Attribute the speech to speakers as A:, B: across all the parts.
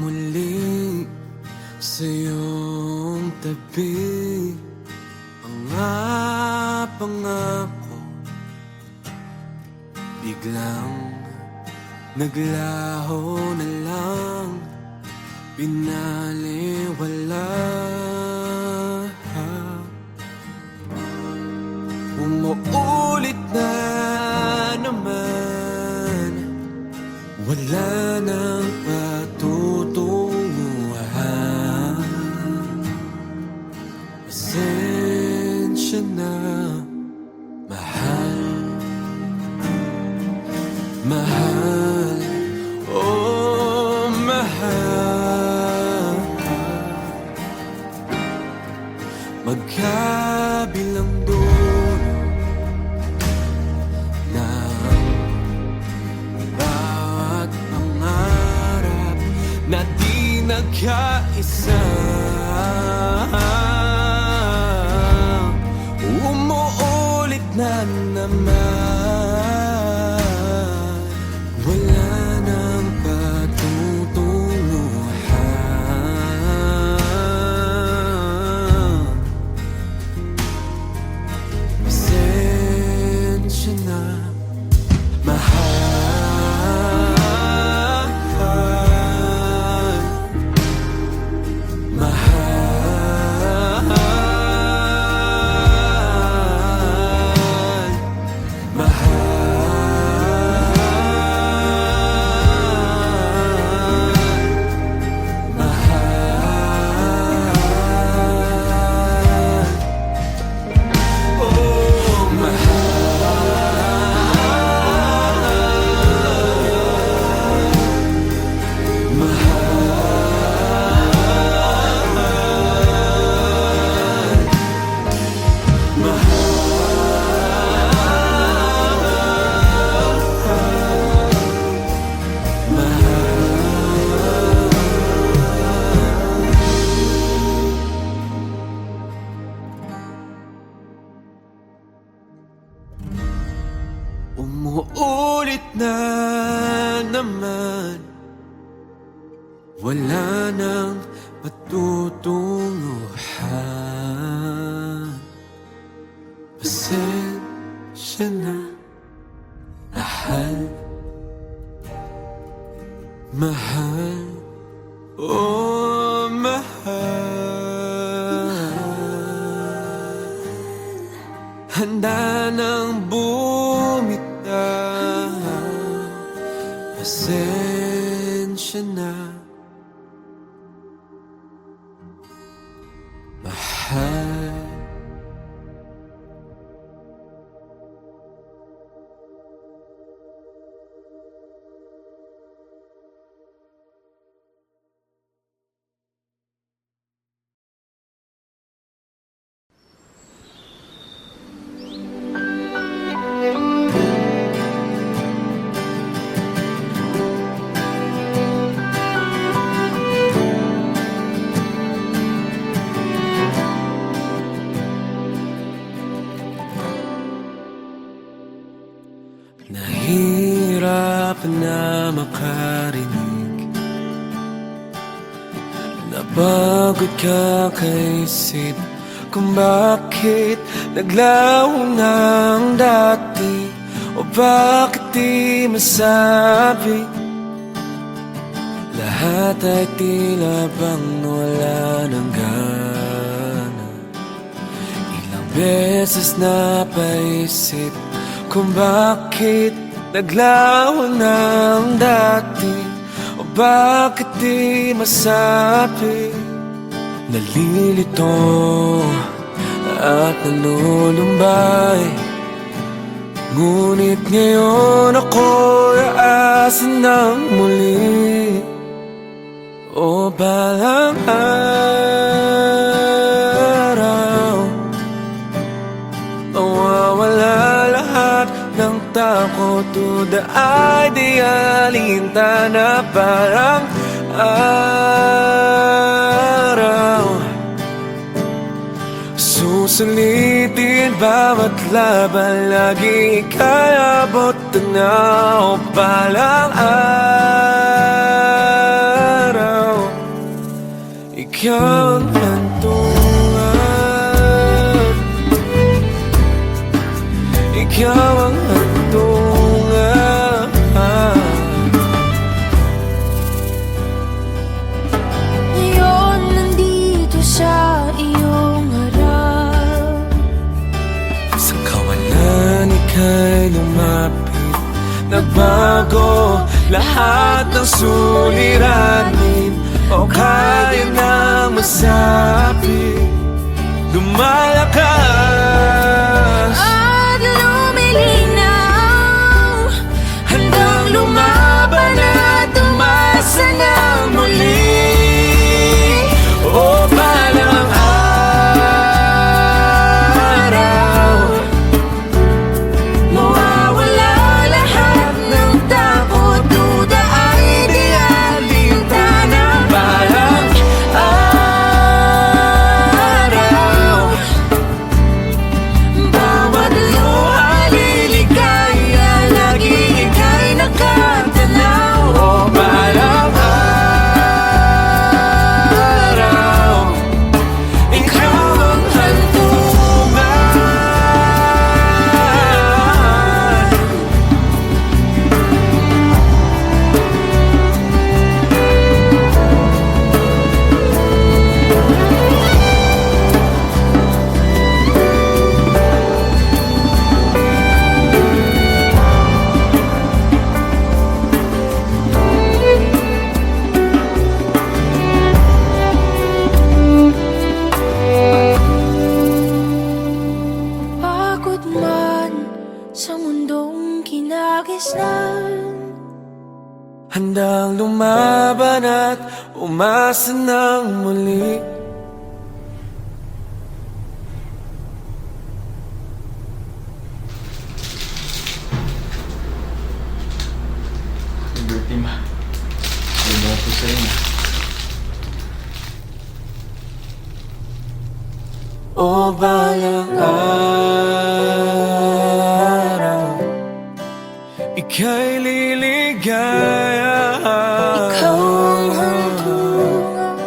A: muli sa iyong tabi. Mga pangako biglang naglaho na lang, pinaliwala. Umuulit na naman, wala nang patutunguhan. Pasensya na, mahal, mahal, oh mahal. Magkabilang dulo ng bawat pangarap na di nagkaisa. Umuulit na naman, wala nang patutunguhan. Pasensya na, mahal, mahal, umuulit na naman, wala nang patutunguhan. Pasensya na, mahal, mahal, oh mahal. Handa nang bumitaw, pasensya na, mahal. Nahihirapan na makarinig, napagod kakaisip kung bakit naglaho ng dati, o bakit di masabi. Lahat ay tila bang wala ng gana. Ilang beses napaisip kung bakit naglaho ng dati, o bakit di masabi. Nalilito at nalulumbay, ngunit ngayon ako'y aasa ng muli. O balang araw, mawawala lahat ng takot, tudaay di alintana. Parang araw, susulitin bawat laban, lagi ika'y abot na. O balang araw, ikaw ang hantungan. Ikaw ang hantungan.
B: Ngayon nandito sa iyong harap,
A: Sa kawalan ika'y lumapit. Nagbago lahat ng suliranin, o kaya na masapit. Lumalakas
B: at lumilinaw,
A: handang lumaban at umasa ng muli. O balang araw,
B: mawawala lahat ng takot, duda ay di alintana.
A: balang araw,
B: Bawat luha liligaya, lagi ika'y nakatanaw.
A: o balang araw, ikaw ang hantungan.
B: Pagod man sa mundong kinagisnan,
A: Handang lumaban at umasa ng muli.
C: Liberty ma. Ano po sa inyo?
A: O balang araw, ika'y liligaya.
B: ikaw ang hantungan.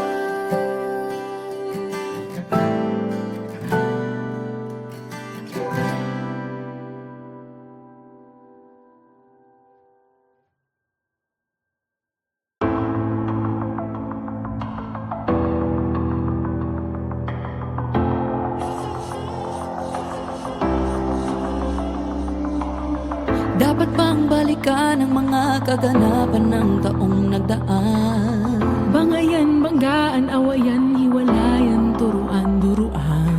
D: Dapat bang balikan ang mga kaganapan ng taong nagdaan?
E: Bangayan, banggaan, awayan, hiwalayan, turuan, duruan.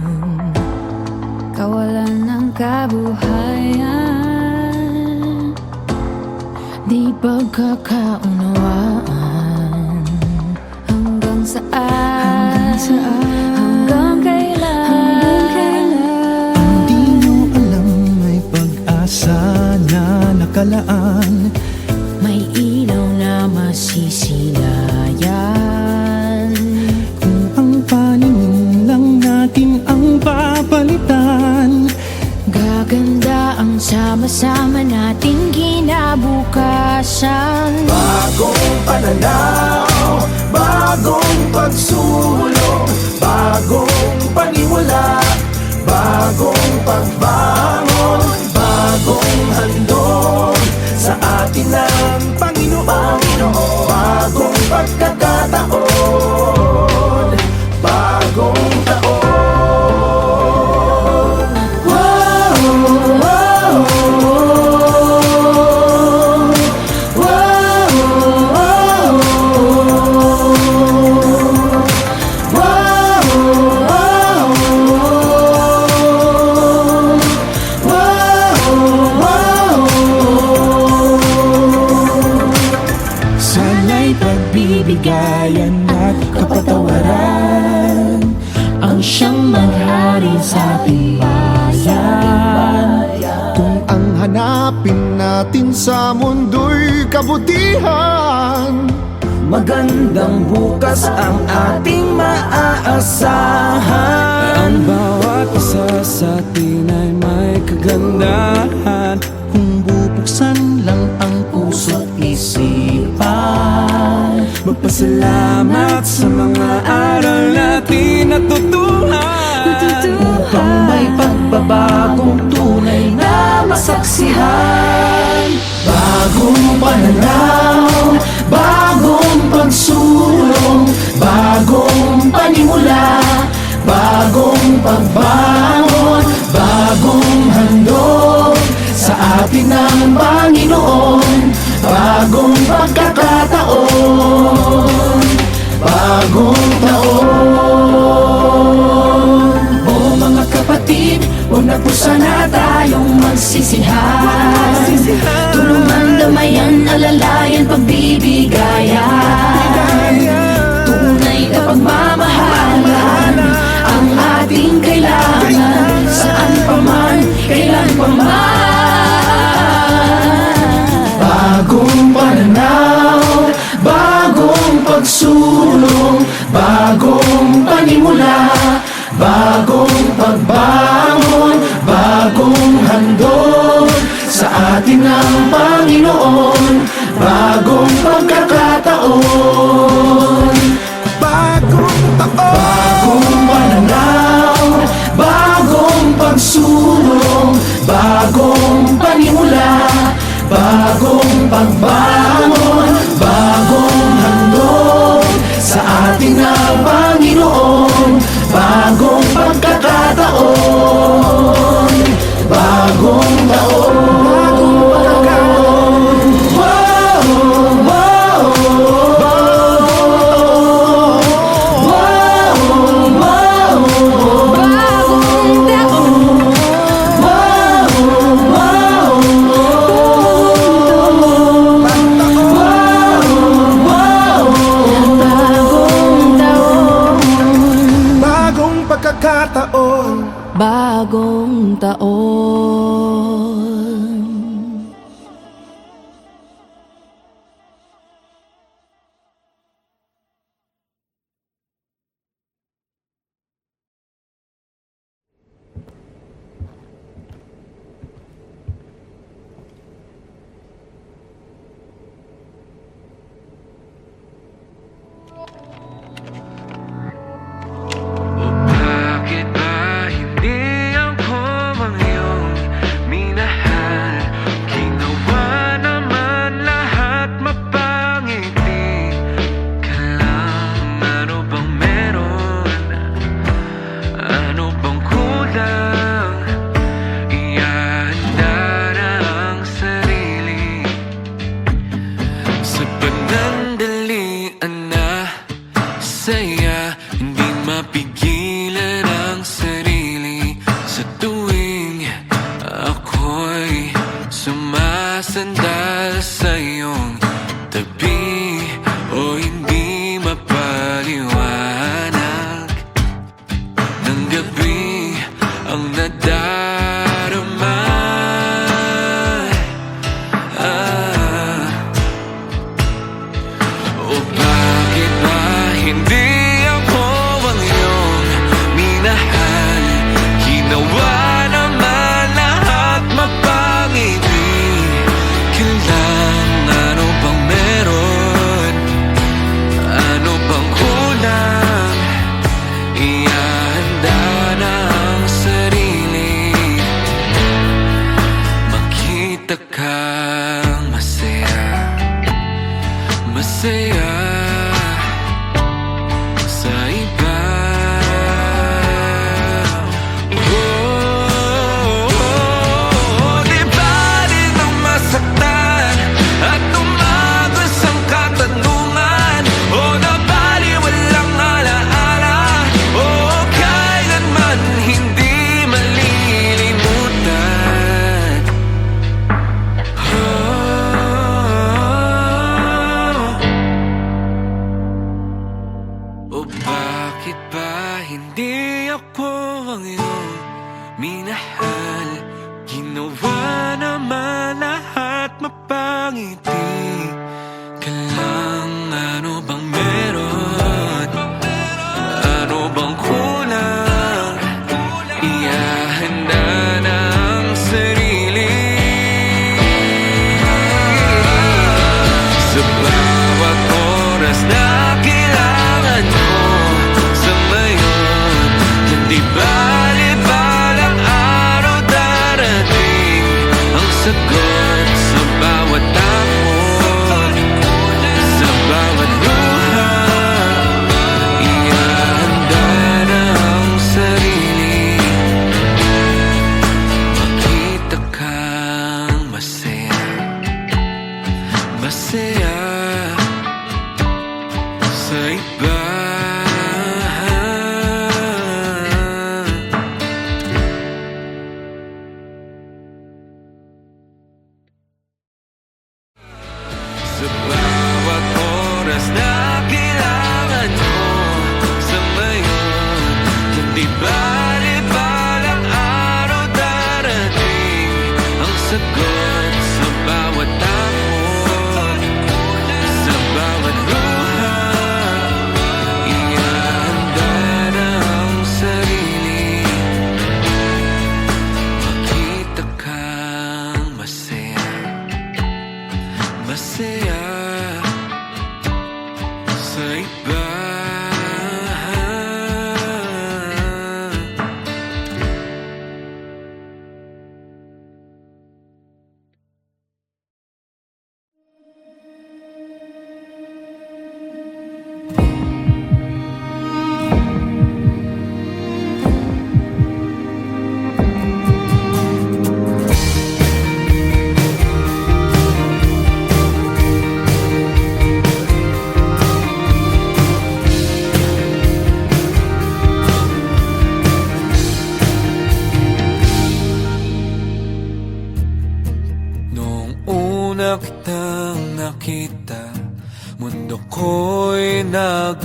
D: Kawalan ng kabuhayan, di pagkakaunawaan. Hanggang saan? Hanggang kailan?
F: Di nyo alam may pag-asa na nakalaan.
D: May ilaw na masisilayan.
F: Kung ang paningin lang natin ang papalitan,
D: Gaganda ang sama-sama nating kinabukasan.
A: Bagong pananaw, bagong pagsulong, bagong paniwala, bagong pagbangon, bagong handog sa atin ng Panginoon. Bagong pagkakataon, bagong taon.
F: sana'y pagbibigayan at kapatawaran ang siyang manghari sa ating bayan.
G: Kung ang hanapin natin sa mundo'y kabutihan,
A: Magandang bukas ang ating maaasahan. Ang bawat isa sa atin ay may kagandahan.
F: Kung bubuksan lang ang puso't isipan,
A: Magpasalamat sa mga aral natin natutuhan.
F: Upang may pagbabagong tunay na masaksihan. Bagong pananaw, bagong pagsulong, bagong panimula, bagong pagbangon, bagong handog sa atin ng Panginoon. Bagong pagkakataon, bagong taon. O mga kapatid, huwag na po sana tayong magsisihan. Tulungan, damayan, alalayan, pagbibigayan. Tunay na pagmamahalan ang ating kailangan. Saan pa man, kailan pa man. Bagong pananaw, bagong pagsulong, bagong panimula, bagong pagbangon, bagong handog sa atin ng Panginoon, bagong pagkakataon. Bagong taon, bagong pananaw, bagong pagsulong, bagong panimula, bagong pagbangon, bagong handog sa atin ng Panginoon, bagong pagkakataon, bagong taon, bagong pagkakataon. Wow, wow, wow, wow,
B: Bagong taon,
F: bagong pagkakataon.
D: Bagong taon.
A: Bakit ba hindi ako ang iyong minahal? Ginawa naman lahat mapangiti ka lang. Ano bang meron? Ano bang kulang? Ihanda na ang sarili sa panandalian na saya. Hindi mapigilan ang sarili sa tuwing ako'y sumasandal sa iyong tabi. O hindi mapaliwanag ng gabi ang nadarama. O bakit ba hindi ako ang iyong minahal? Ginawa naman lahat mapangiti ka lang. Ano bang meron? Ano bang kulang? Ihanda na ang sarili. Makita kang masaya, masaya sa iba. Di ba rin ang masaktan at tumagos ang katanungan? O nabaliwalang alaala? O kailanman hindi malilimutan? O bakit ba hindi ako ang iyong minahal? Ginawa naman lahat mapangiti ka lang. Ano bang meron? Ano bang kulang? Ihahanda na ang sarili sa bawat oras na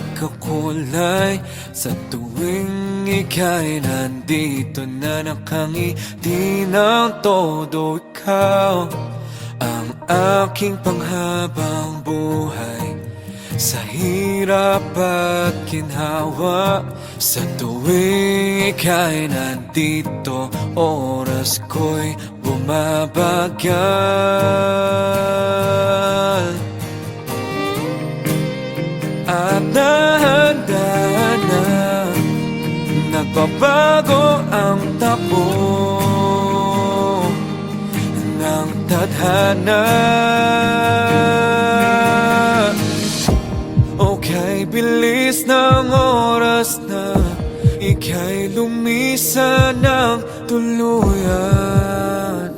A: magkakulay sa tuwing ika'y nandito na nakangiti ng todo ikaw ang aking panghabang buhay sa hirap at ginhawa. Sa tuwing ika'y nandito, oras ko'y bumabagal. At nahanda na, nagbabago ang takbo ng tadhana. Okay, bilis ng oras na ika'y lumisan ng tuluyan.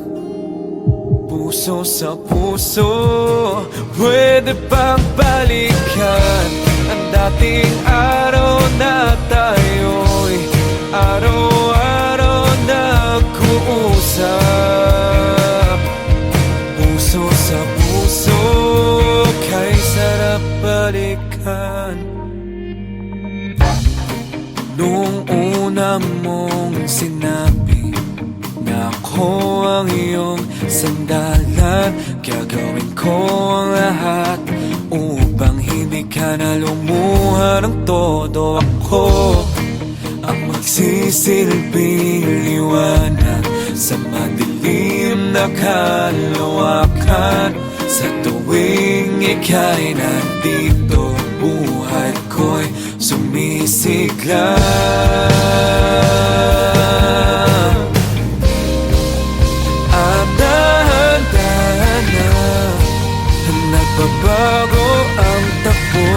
A: Puso sa puso, pwede pang balikan ang dating araw na tayo'y araw-araw nag-uusap. Puso sa puso, kay sarap balikan. Noong una mong sinabi na ako ang iyong sandalan, gagawin ko ang lahat upang hindi ka na lumuha ng todo. Ako ang magsisilbing liwanag sa madilim na kalawakan. Sa tuwing ika'y nandito, buhay ko'y sumisigla. At dahan-dahan na nagbabago ang takbo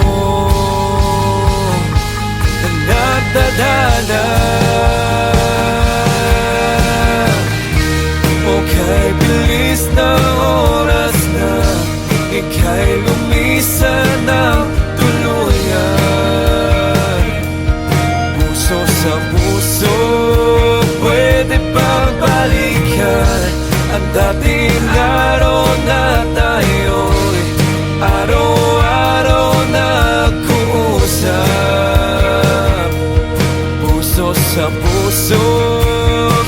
A: nagdadala. Okay, bilis na oras na ika'y lumisan ng tuluyan. Puso sa puso, pwede pang balikan ang dating araw na tayo'y araw-araw nag-uusap. Puso sa puso,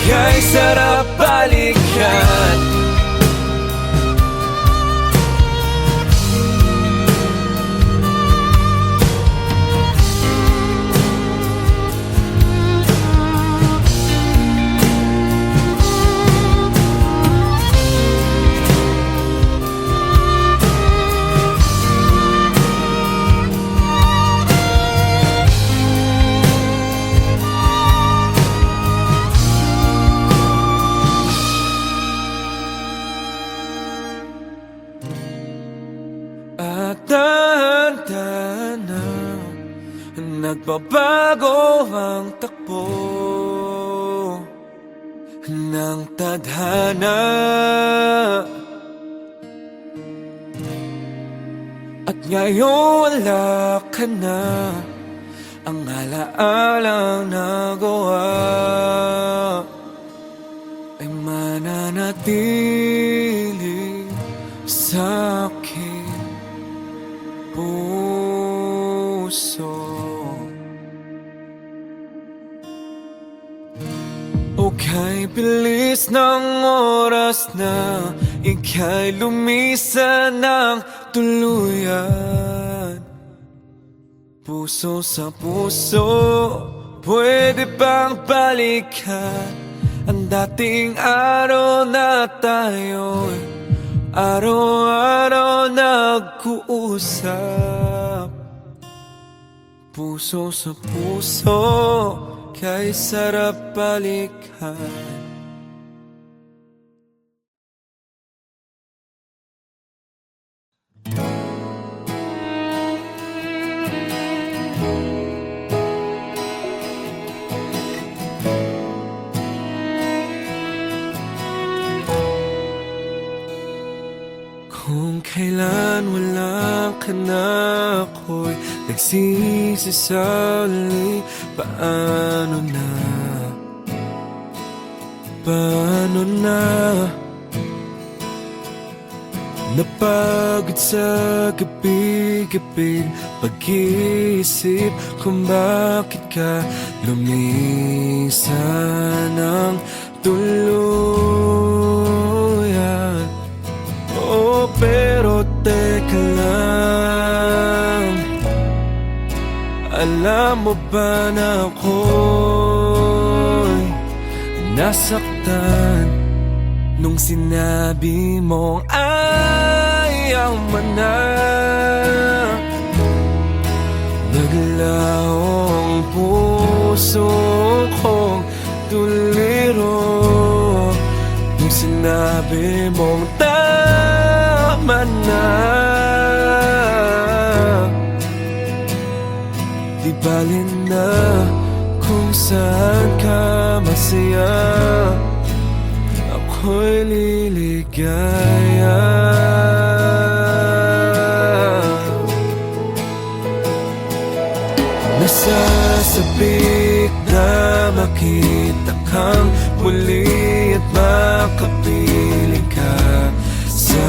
A: kay sarap balikan. At dahan-dahan na nagbabago ang takbo ng tadhana. At ngayon wala ka na, ang alaalang nagawa ay mananatili sa aking puso. Okay, bilis ng oras na ika'y lumisan ng tuluyan. Puso sa puso, pwede bang balikan ang dating araw na tayo'y araw-araw nag-uusap. Puso sa puso, kay sarap balikan. Kung kailan wala ka na, ako'y nagsisisali. Paano na? Paano na? Napagod sa gabi-gabi pag-iisip kung bakit ka lumisan ng tuluyan. Oh, pero teka lang, alam mo ba na ako'y nasaktan nung sinabi mong ayaw mo na? Naglaho ang puso kong tuliro nung sinabi mong tama na. Di bali na kung saan ka masaya, ako'y liligaya. Nasasabik na makita kang muli at makapiling ka sa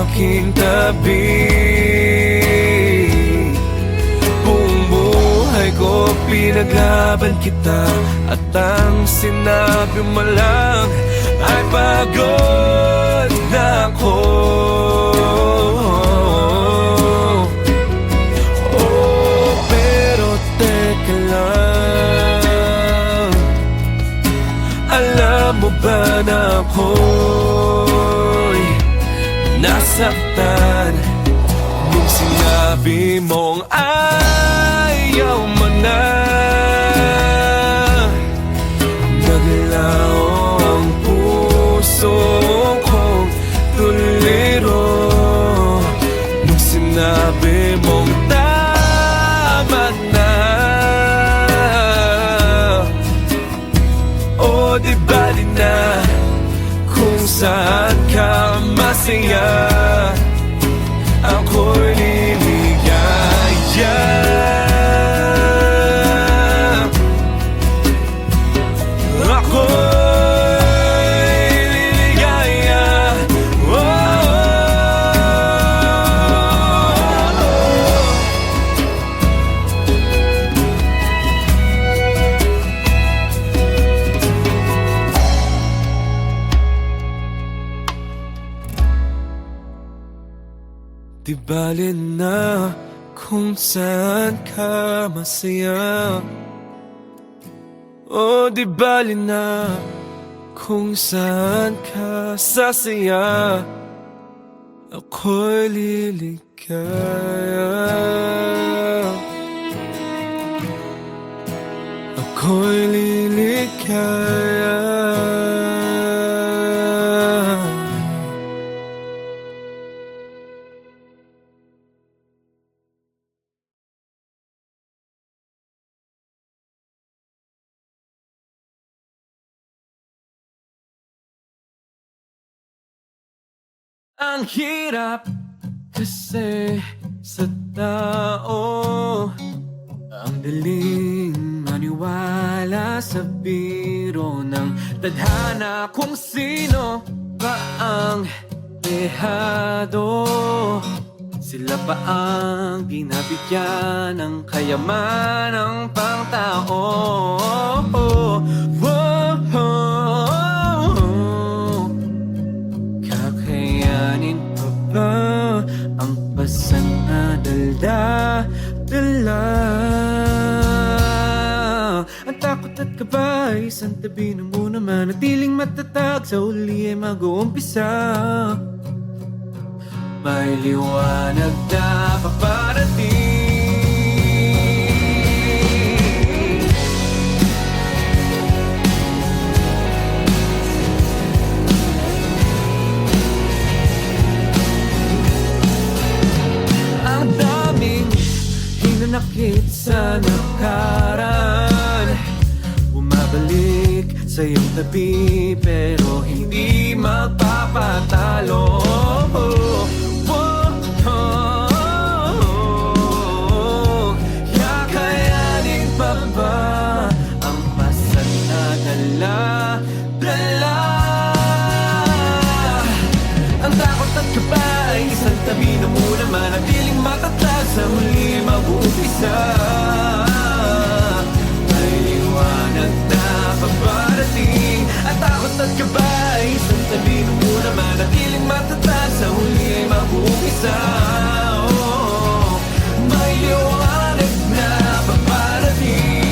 A: aking tabi. Buong buhay ko pinaglaban kita, at ang sinabi mo lang ay pagod na ako. Oh, pero teka lang, alam mo ba na ako'y nasaktan nung sinabi mong ayaw mo na? Naglaho ang puso kong tuliro nung sinabi mong tama na. O di bali na kung saan ka masaya, ako'y liligaya. Di bali na kung saan ka masaya, o di bali na kung saan ka sasaya, ako'y liligaya. Ako'y liligaya. Ang hirap kasi sa tao, ang daling maniwala sa biro ng tadhana. Kung sino ba ang dehado, sila pa ang ginabigyan ng kayamanang pangtao. Kakayanin pa ba ang pasan na dala? Ang takot at kaba ay isang tabi na muna, manatiling matatag, sa uli ay mag-uumpisa. May liwanag na paparating. Ang daming hinanakit sa nakaraan, bumabalik sa iyong tabi, pero hindi magpapatalo. Kakayanin pa ba ang pasan na dala? Ang takot at kaba magkabay Isang tabi na muna manatiling matatag Sa huli ay mag-uumpisa Oh, may liwanag na paparating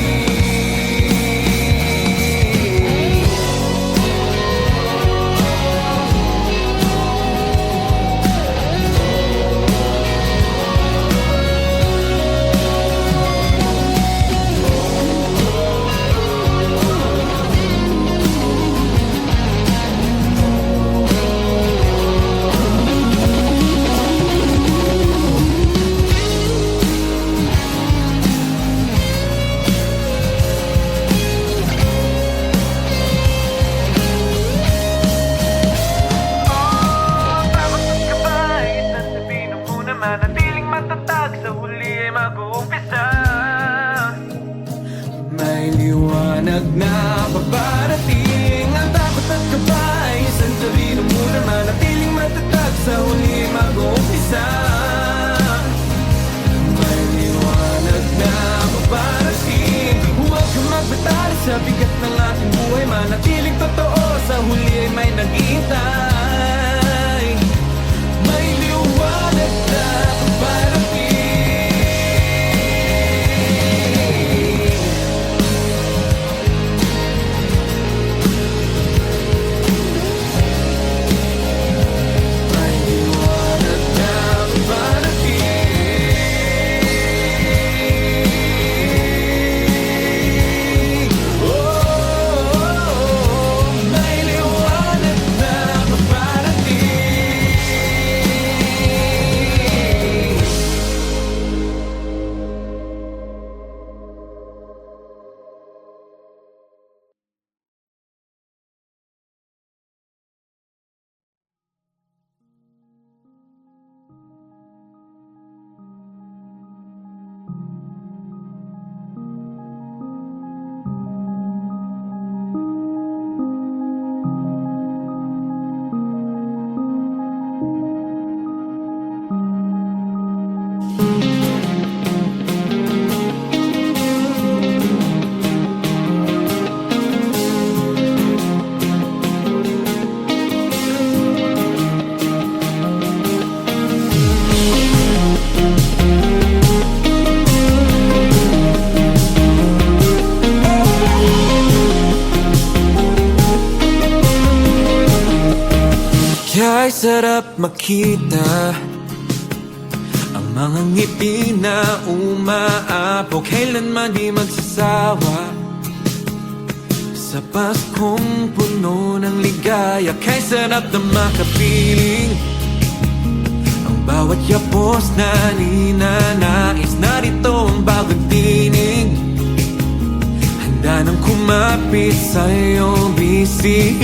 A: manatiling matatag sa huli ay mag-uumpisa May liwanag na paparating Ang takot at kaba ay isang tabi na muna manatiling matatag sa huli ay mag-uumpisa May liwanag na paparating Huwag kang magbitali sa bigat ng ating buhay Manatiling totoo sa huli ay may naghihintay May liwanag na paparating May liwanag na paparating Oh, may liwanag na paparating Kaya'y sarap makita Ang mga ngiti na umaapaw Kailanman di magsasawa Sa Paskong puno ng ligaya Kaya'y sarap na makapiling Ang bawat yapos na ninanais Narito ang bagong tinig Handa nang kumapit sa iyong bisig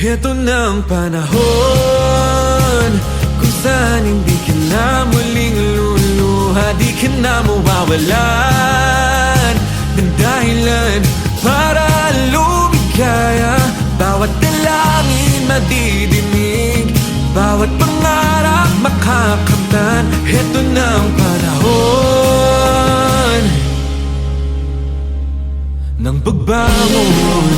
A: Ito na ang panahon Kung saan hindi ka na muling luluha Di ka na mawawalan ng dahilan para lumigaya Bawat dalangin madidinig Bawat pangarap makakamtan Ito na ang panahon ng pagbangon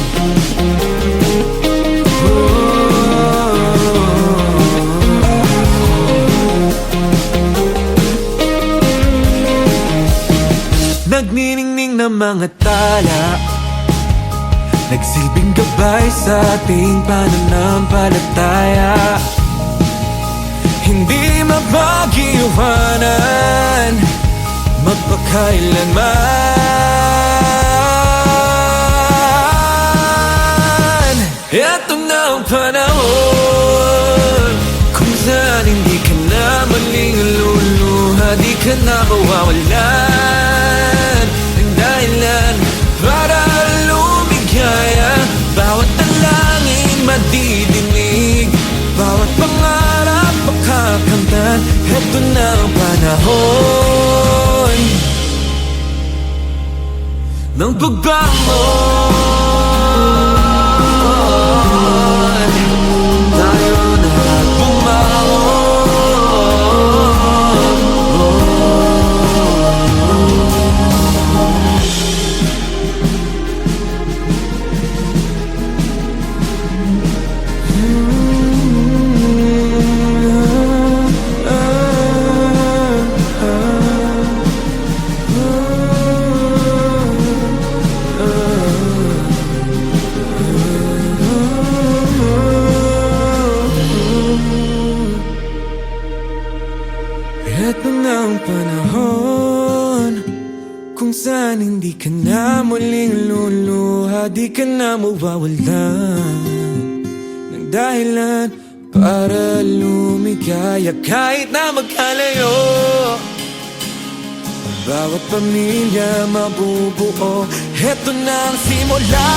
A: Nagniningning ng mga tala Nagsilbing gabay sa ating pananampalataya Hindi mapag-iwanan magpakailanman Ito na ang panahon Kung saan hindi ka na muling luluha Di ka na mawawalan ng dahilan para lumigaya Bawat dalangin madidinig Bawat pangarap makakamtan Ito na ang panahon ng pagbangon Tayo na bumangon Eto na ang panahon kung saan hindi ka na muling luluha, di ka na mawawala ng dahilan para lumigaya kahit na magkalayo. Bawat pamilya mabubuo, eto na ang simula.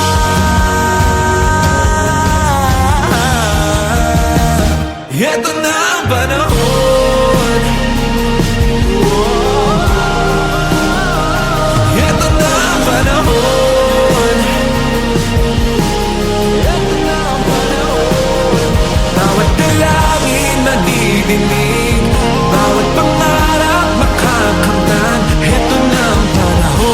A: Eto na ang panahon. Eto na ang panahon. Eto na ang panahon. Bawat dalangin madidinig, bawat pangarap makakamtan. Eto na ang panahon.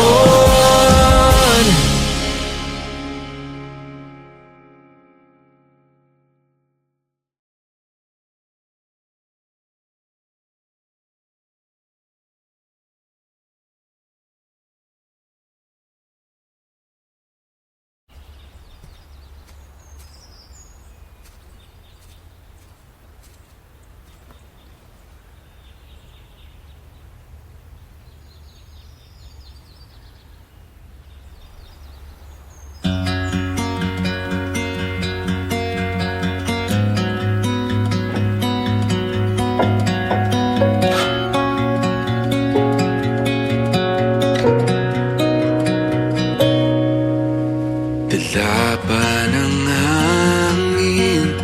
A: Dala ba ng hangin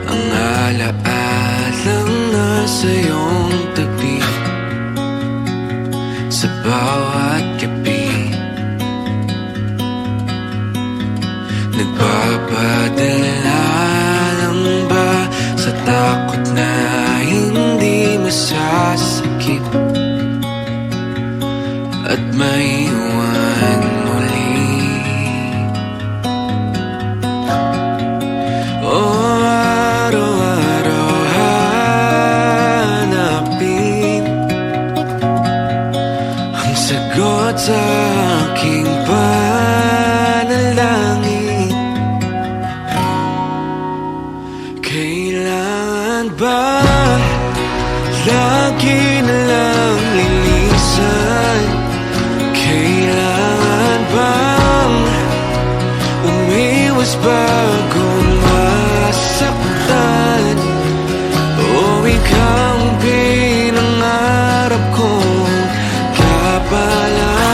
A: ang alaalang nasa iyong tabi sa bawat gabi? Nagpapadala lang ba sa takot na hindi masasakit at maiwan muli? Araw-araw hanapin ang sagot sa aking panalangin. Kailangan ba lagi na lang lilisan? Kailangan bang umiwas bago masaktan? O ikaw ang pinangarap kong kapalaran?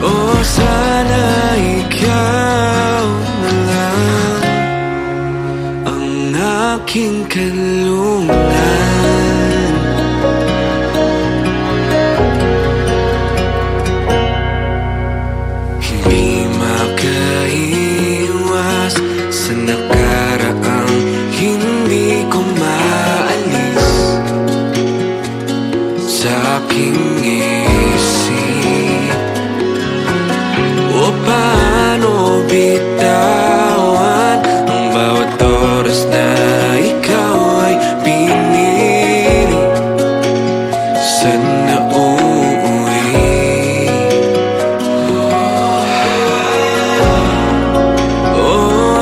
A: O sana ikaw na lang ang aking kanlungan? Hindi makaiwas sa nakaraang hindi ko maalis sa aking isip. O paano bitawan ang bawat oras na ikaw ay pinili? Sana uuwi. O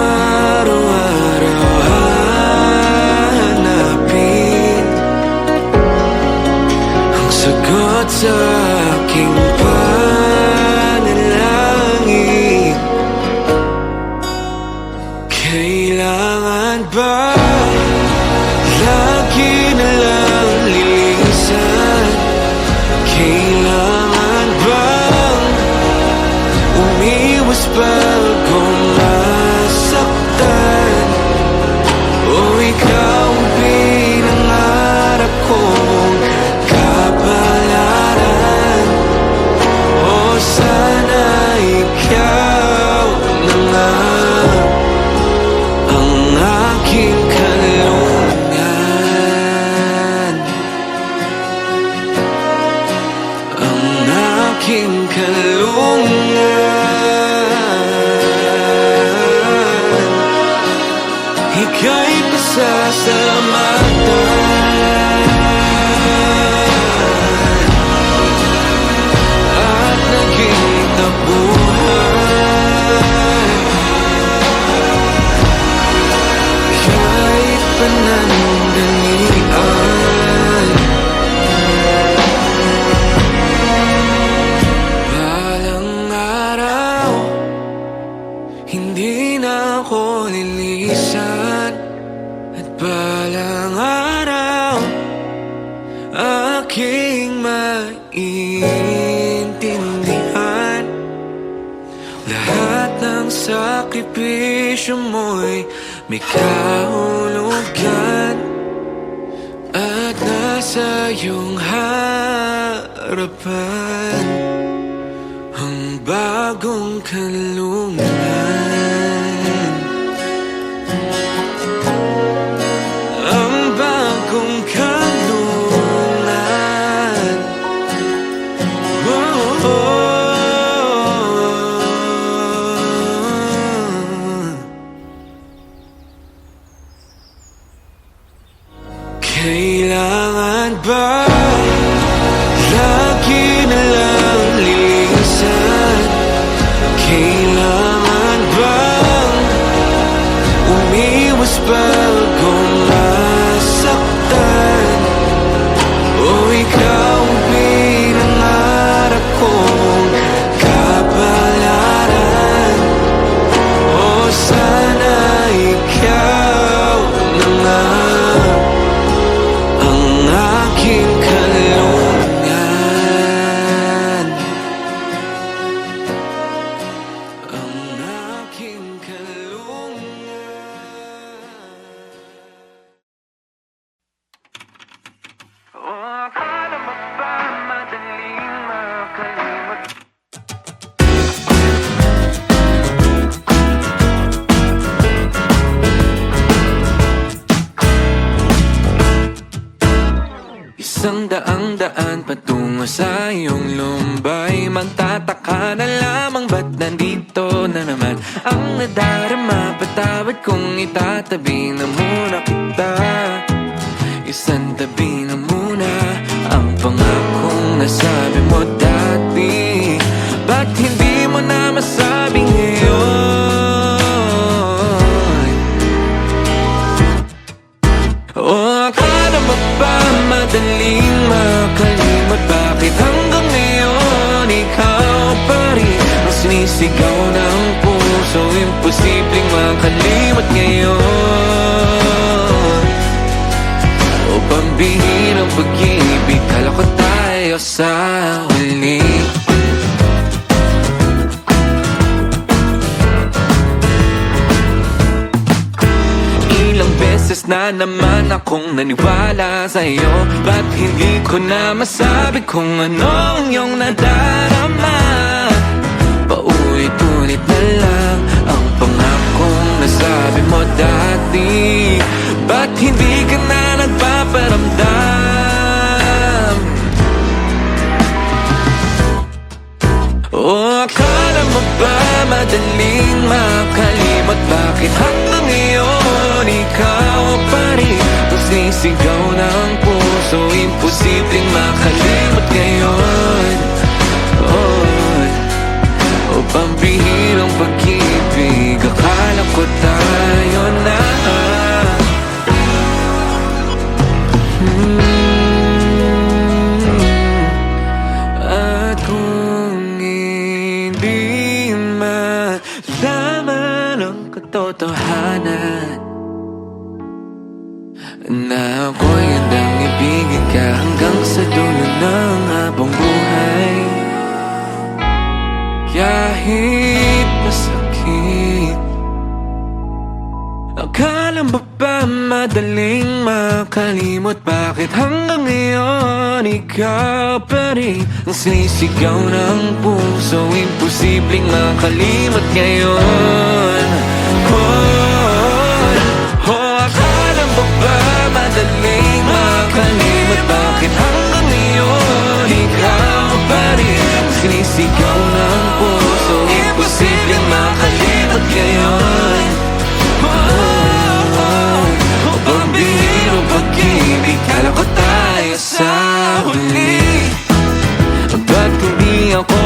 A: araw-araw hanapin ang sagot sa aking panalangin. Kailangan ba lagi na lang lilisan? Kailangan bang umiwas bago masaktan? O ikaw ang pinangarap kong kapalaran? naiintindihan lahat ng sakripisyo mo'y may kahulugan at nasa iyong harapan ang bagong kanlungan. Ang bagong kanlungan. Oh, kailangan ba lagi na lang lilisan? Kailangan bang umiwas bago masaktan? O ikaw ang pinangarap kong kapalaran? O sana ikaw na nga ang aking kalungan. Ang aking kalungan. O akala mo ba madaling makalimot? Isang daang-daan patungo sa iyong lumbay. Magtataka na lamang ba't nandito na naman ang nadarama. Patawad kung itatabi na muna kita. Isang tabi na muna ang pangakong nasabi mo dati. Ba't hindi mo na masabi ngayon? O akala mo ba madaling makalimot? Bakit hanggang ngayon ikaw pa rin ang sinisigaw ng puso? Imposibleng makalimot ngayon. O pambihirang pag-ibig, kala ko tayo sa huli. Ilang beses na naman akong naniwala sa'yo. Ba't hindi ko na masabi kung ano ang iyong nadarama? Paulit-ulit na lang ang pangakong nasabi mo dati. Ba't hindi ka na nagpaparamdam? O akala mo ba madaling makalimot? Bakit hanggang ngayon ikaw pa rin ang sinisigaw ng puso? Imposibleng makalimot ngayon. O pambihirang pag-ibig, akala ko tayo na. At kung hindi malaman ang katotohanan na ako'y handang ibigin ka hanggang sa dulo ng habang buhay, kahit masakit. Akala mo ba madaling makalimot? Bakit hanggang ngayon ikaw pa rin ang sinisigaw ng puso? Imposibleng makalimot ngayon. Akala mo ba madaling makalimot? Bakit hanggang ngayon ikaw pa rin ang sinisigaw ng puso? Imposibleng makalimot ngayon. O pambihirang pag-ibig, kala ko tayo sa huli. Ba't hindi ako